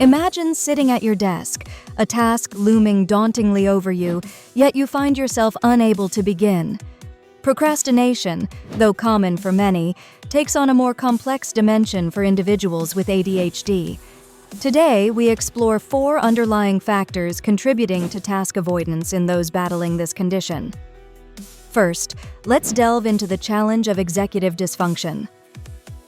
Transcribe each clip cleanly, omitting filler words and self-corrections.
Imagine sitting at your desk, a task looming dauntingly over you, yet you find yourself unable to begin. Procrastination, though common for many, takes on a more complex dimension for individuals with ADHD. Today, we explore 4 underlying factors contributing to task avoidance in those battling this condition. First, let's delve into the challenge of executive dysfunction.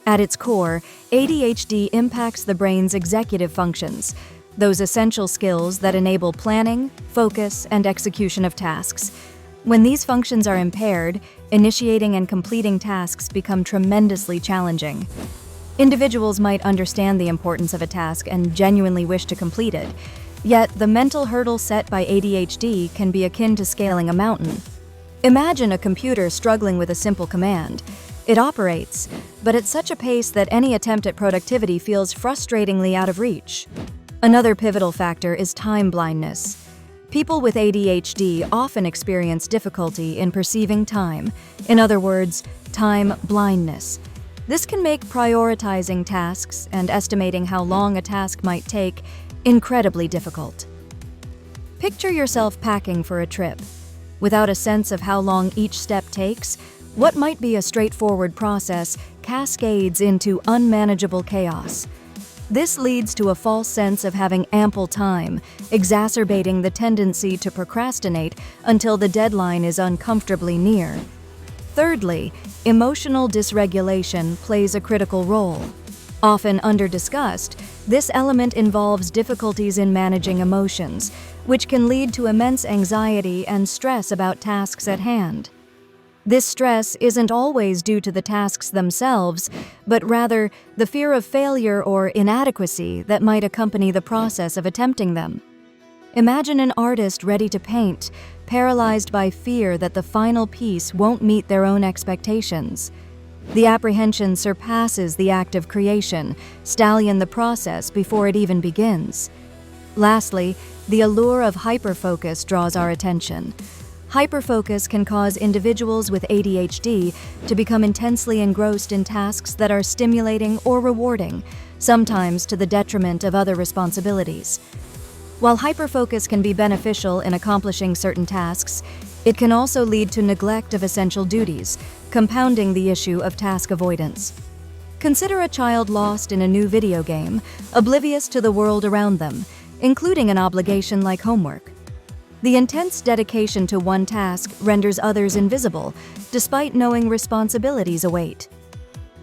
At its core, ADHD impacts the brain's executive functions, those essential skills that enable planning, focus, and execution of tasks. When these functions are impaired, initiating and completing tasks become tremendously challenging. Individuals might understand the importance of a task and genuinely wish to complete it, yet the mental hurdle set by ADHD can be akin to scaling a mountain. Imagine a computer struggling with a simple command. It operates, but at such a pace that any attempt at productivity feels frustratingly out of reach. Another pivotal factor is time blindness. People with ADHD often experience difficulty in perceiving time, in other words, time blindness. This can make prioritizing tasks and estimating how long a task might take incredibly difficult. Picture yourself packing for a trip. Without a sense of how long each step takes, what might be a straightforward process cascades into unmanageable chaos. This leads to a false sense of having ample time, exacerbating the tendency to procrastinate until the deadline is uncomfortably near. Thirdly, emotional dysregulation plays a critical role. Often under-discussed, this element involves difficulties in managing emotions, which can lead to immense anxiety and stress about tasks at hand. This stress isn't always due to the tasks themselves, but rather the fear of failure or inadequacy that might accompany the process of attempting them. Imagine an artist ready to paint, paralyzed by fear that the final piece won't meet their own expectations. The apprehension surpasses the act of creation, stalling the process before it even begins. Lastly, the allure of hyperfocus draws our attention. Hyperfocus can cause individuals with ADHD to become intensely engrossed in tasks that are stimulating or rewarding, sometimes to the detriment of other responsibilities. While hyperfocus can be beneficial in accomplishing certain tasks, it can also lead to neglect of essential duties, compounding the issue of task avoidance. Consider a child lost in a new video game, oblivious to the world around them, including an obligation like homework. The intense dedication to one task renders others invisible, despite knowing responsibilities await.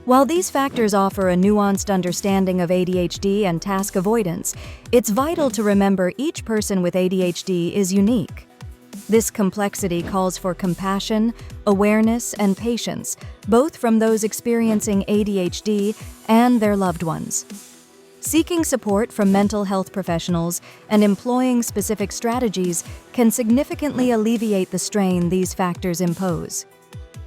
While these factors offer a nuanced understanding of ADHD and task avoidance, it's vital to remember each person with ADHD is unique. This complexity calls for compassion, awareness, and patience, both from those experiencing ADHD and their loved ones. Seeking support from mental health professionals and employing specific strategies can significantly alleviate the strain these factors impose.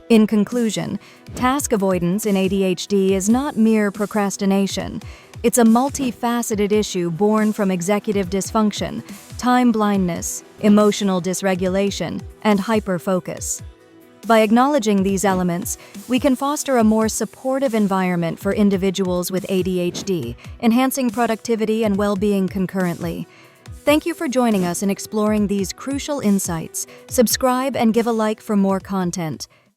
In conclusion, task avoidance in ADHD is not mere procrastination. It's a multifaceted issue born from executive dysfunction, time blindness, emotional dysregulation, and hyperfocus. By acknowledging these elements, we can foster a more supportive environment for individuals with ADHD, enhancing productivity and well-being concurrently. Thank you for joining us in exploring these crucial insights. Subscribe and give a like for more content.